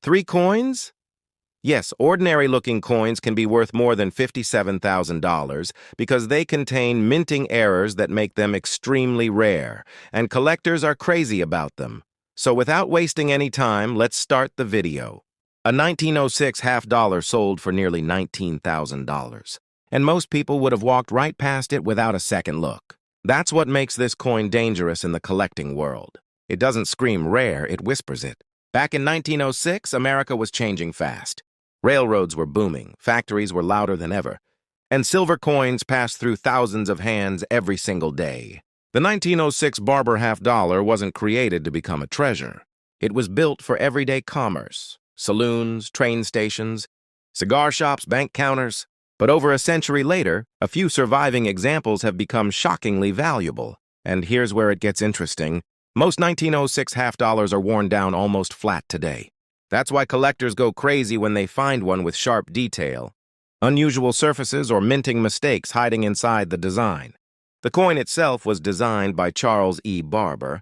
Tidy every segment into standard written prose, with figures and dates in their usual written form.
3 coins? Yes, ordinary-looking coins can be worth more than $57,000 because they contain minting errors that make them extremely rare, and collectors are crazy about them. So without wasting any time, let's start the video. A 1906 half-dollar sold for nearly $19,000, and most people would have walked right past it without a second look. That's what makes this coin dangerous in the collecting world. It doesn't scream rare, it whispers it. Back in 1906, America was changing fast. Railroads were booming, factories were louder than ever, and silver coins passed through thousands of hands every single day. The 1906 Barber half-dollar wasn't created to become a treasure. It was built for everyday commerce, saloons, train stations, cigar shops, bank counters. But over a century later, a few surviving examples have become shockingly valuable. And here's where it gets interesting. Most 1906 half-dollars are worn down almost flat today. That's why collectors go crazy when they find one with sharp detail, unusual surfaces, or minting mistakes hiding inside the design. The coin itself was designed by Charles E. Barber,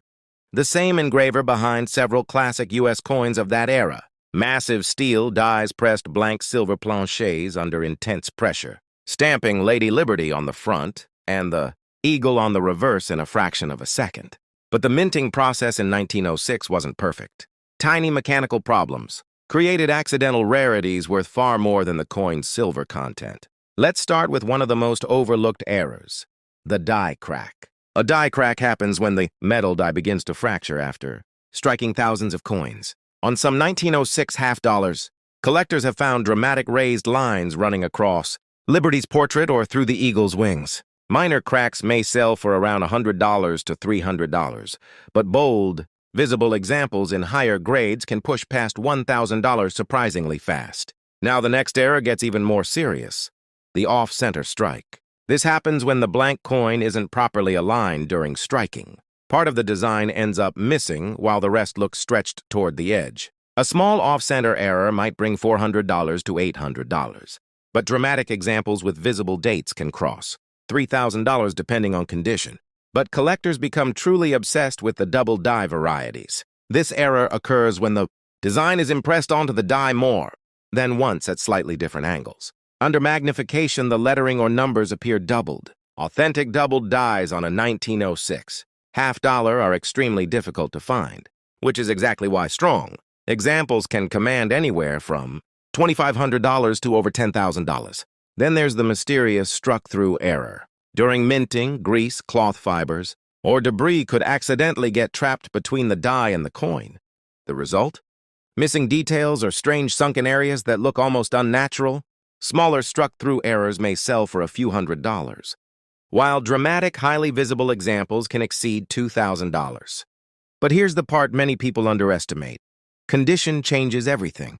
the same engraver behind several classic U.S. coins of that era. Massive steel dies-pressed blank silver planchets under intense pressure, stamping Lady Liberty on the front and the eagle on the reverse in a fraction of a second. But the minting process in 1906 wasn't perfect. Tiny mechanical problems created accidental rarities worth far more than the coin's silver content. Let's start with one of the most overlooked errors, the die crack. A die crack happens when the metal die begins to fracture after striking thousands of coins. On some 1906 half-dollars, collectors have found dramatic raised lines running across Liberty's portrait or through the eagle's wings. Minor cracks may sell for around $100 to $300, but bold, visible examples in higher grades can push past $1,000 surprisingly fast. Now the next error gets even more serious, the off-center strike. This happens when the blank coin isn't properly aligned during striking. Part of the design ends up missing while the rest looks stretched toward the edge. A small off-center error might bring $400 to $800, but dramatic examples with visible dates can cross $3,000 depending on condition. But collectors become truly obsessed with the double die varieties. This error occurs when the design is impressed onto the die more than once at slightly different angles. Under magnification, the lettering or numbers appear doubled. Authentic doubled dies on a 1906 half-dollar are extremely difficult to find, which is exactly why strong examples can command anywhere from $2,500 to over $10,000. Then there's the mysterious struck-through error. During minting, grease, cloth fibers, or debris could accidentally get trapped between the die and the coin. The result? Missing details or strange sunken areas that look almost unnatural. Smaller struck-through errors may sell for a few $100s, while dramatic, highly visible examples can exceed $2,000. But here's the part many people underestimate. Condition changes everything.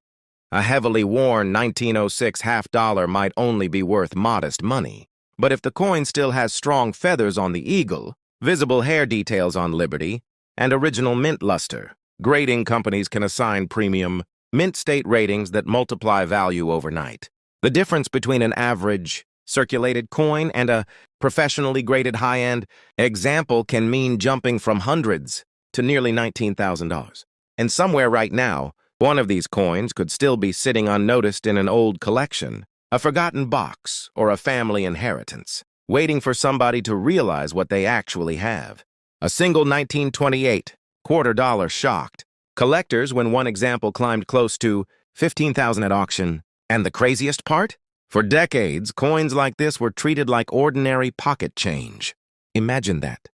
A heavily worn 1906 half-dollar might only be worth modest money. But if the coin still has strong feathers on the eagle, visible hair details on Liberty, and original mint luster, grading companies can assign premium, mint state ratings that multiply value overnight. The difference between an average, circulated coin and a professionally graded high-end example can mean jumping from hundreds to nearly $19,000. And somewhere right now, one of these coins could still be sitting unnoticed in an old collection, a forgotten box, or a family inheritance, waiting for somebody to realize what they actually have. A single 1928 $quarter shocked collectors when one example climbed close to $15,000 at auction. And the craziest part? For decades, coins like this were treated like ordinary pocket change. Imagine that.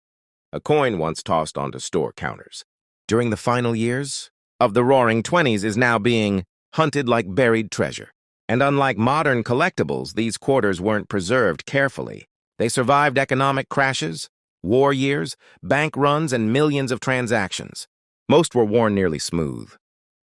A coin once tossed onto store counters during the final years of the Roaring '20s is now being hunted like buried treasure. And unlike modern collectibles, these quarters weren't preserved carefully. They survived economic crashes, war years, bank runs, and millions of transactions. Most were worn nearly smooth.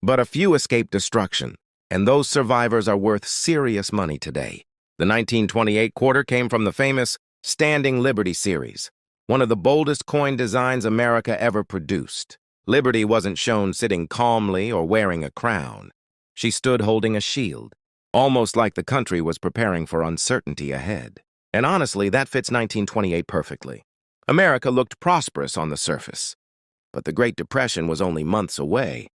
But a few escaped destruction, and those survivors are worth serious money today. The 1928 quarter came from the famous Standing Liberty series, one of the boldest coin designs America ever produced. Liberty wasn't shown sitting calmly or wearing a crown. She stood holding a shield, almost like the country was preparing for uncertainty ahead. And honestly, that fits 1928 perfectly. America looked prosperous on the surface, but the Great Depression was only months away.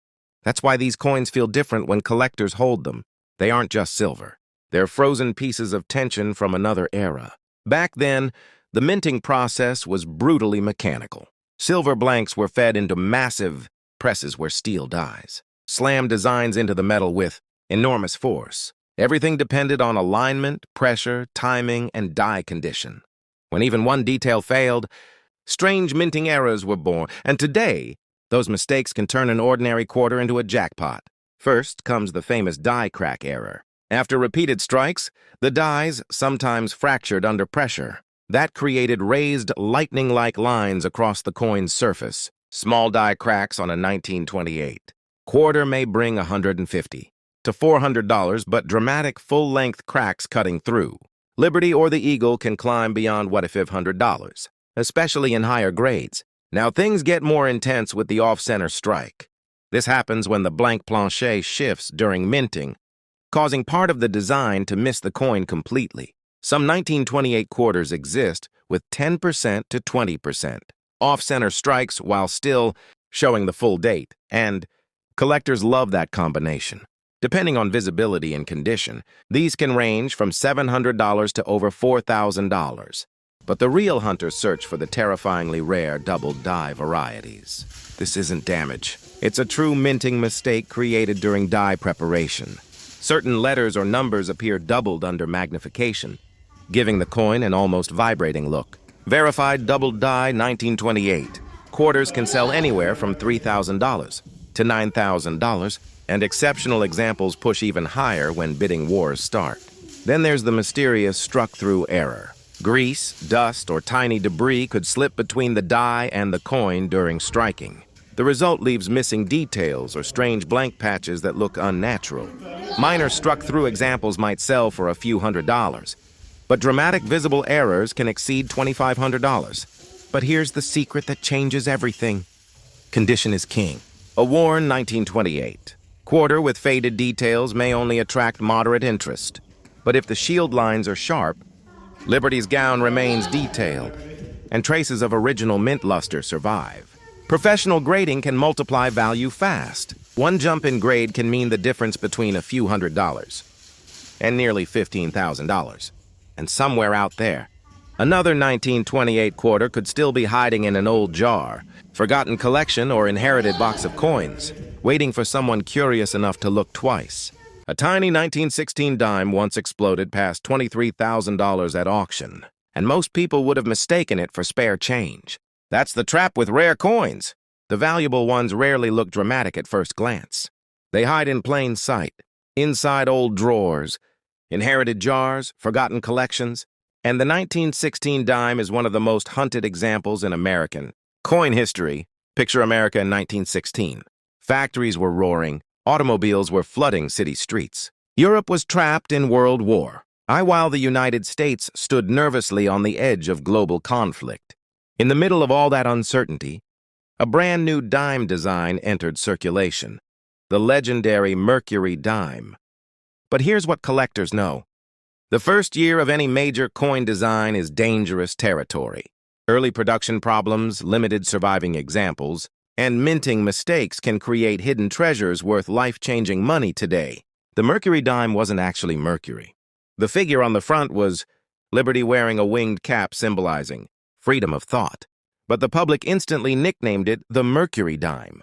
That's why these coins feel different when collectors hold them. They aren't just silver. They're frozen pieces of tension from another era. Back then, the minting process was brutally mechanical. Silver blanks were fed into massive presses where steel dies, slammed designs into the metal with enormous force. Everything depended on alignment, pressure, timing, and die condition. When even one detail failed, strange minting errors were born, and today, those mistakes can turn an ordinary quarter into a jackpot. First comes the famous die crack error. After repeated strikes, the dies sometimes fractured under pressure. That created raised, lightning-like lines across the coin's surface. Small die cracks on a 1928. Quarter may bring $150 to $400, but dramatic full-length cracks cutting through. Liberty or the Eagle can climb beyond what if $100, especially in higher grades. Now things get more intense with the off-center strike. This happens when the blank plancher shifts during minting, causing part of the design to miss the coin completely. Some 1928 quarters exist with 10% to 20% off-center strikes while still showing the full date, and collectors love that combination. Depending on visibility and condition, these can range from $700 to over $4,000. But the real hunters search for the terrifyingly rare double die varieties. This isn't damage. It's a true minting mistake created during die preparation. Certain letters or numbers appear doubled under magnification, giving the coin an almost vibrating look. Verified double die 1928. Quarters can sell anywhere from $3,000 to $9,000, and exceptional examples push even higher when bidding wars start. Then there's the mysterious struck-through error. Grease, dust, or tiny debris could slip between the die and the coin during striking. The result leaves missing details or strange blank patches that look unnatural. Minor struck-through examples might sell for a few $100s, but dramatic visible errors can exceed $2,500. But here's the secret that changes everything. Condition is king. A worn 1928 quarter with faded details may only attract moderate interest. But if the shield lines are sharp, Liberty's gown remains detailed, and traces of original mint luster survive. Professional grading can multiply value fast. One jump in grade can mean the difference between a few $100s and nearly $15,000. And somewhere out there, another 1928 quarter could still be hiding in an old jar, forgotten collection, or inherited box of coins, waiting for someone curious enough to look twice. A tiny 1916 dime once exploded past $23,000 at auction, and most people would have mistaken it for spare change. That's the trap with rare coins. The valuable ones rarely look dramatic at first glance. They hide in plain sight, inside old drawers, inherited jars, forgotten collections, and the 1916 dime is one of the most hunted examples in American coin history. Picture America in 1916. Factories were roaring. Automobiles were flooding city streets. Europe was trapped in World War, while the United States stood nervously on the edge of global conflict. In the middle of all that uncertainty, a brand new dime design entered circulation, the legendary Mercury dime. But here's what collectors know. The first year of any major coin design is dangerous territory. Early production problems, limited surviving examples, and minting mistakes can create hidden treasures worth life-changing money today. The Mercury dime wasn't actually Mercury. The figure on the front was Liberty wearing a winged cap symbolizing freedom of thought. But the public instantly nicknamed it the Mercury dime,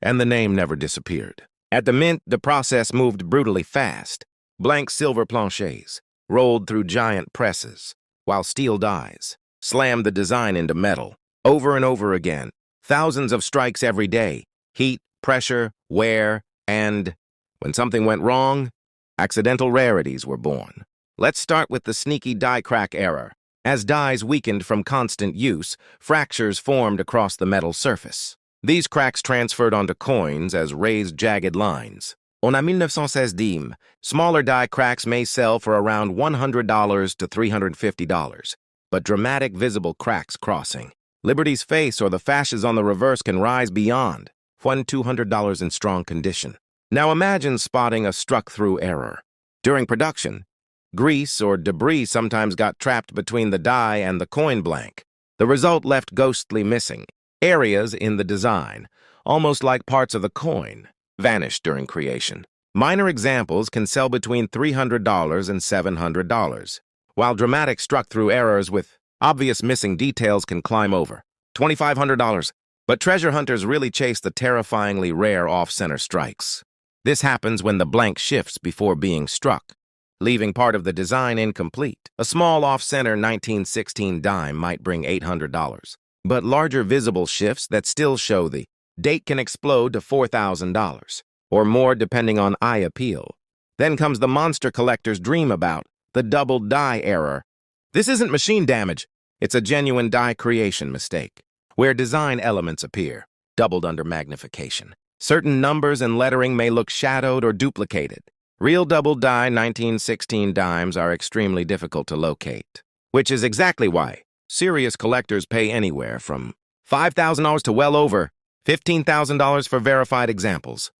and the name never disappeared. At the mint, the process moved brutally fast. Blank silver planchers rolled through giant presses, while steel dies slammed the design into metal. Over and over again, thousands of strikes every day, heat, pressure, wear, and when something went wrong, accidental rarities were born. Let's start with the sneaky die crack error. As dies weakened from constant use, fractures formed across the metal surface. These cracks transferred onto coins as raised, jagged lines. On a 1916 dime, smaller die cracks may sell for around $100 to $350, but dramatic visible cracks crossing. Liberty's face or the fasces on the reverse can rise beyond $200 in strong condition. Now imagine spotting a struck-through error. During production, grease or debris sometimes got trapped between the die and the coin blank. The result left ghostly missing areas in the design, almost like parts of the coin. vanished during creation. Minor examples can sell between $300 and $700, while dramatic struck-through errors with obvious missing details can climb over $2,500. But treasure hunters really chase the terrifyingly rare off-center strikes. This happens when the blank shifts before being struck, leaving part of the design incomplete. A small off-center 1916 dime might bring $800, but larger visible shifts that still show the date can explode to $4,000, or more depending on eye appeal. Then comes the monster collector's dream about the double die error. This isn't machine damage, it's a genuine die creation mistake, where design elements appear, doubled under magnification. Certain numbers and lettering may look shadowed or duplicated. Real double die 1916 dimes are extremely difficult to locate, which is exactly why serious collectors pay anywhere from $5,000 to well over $15,000 for verified examples.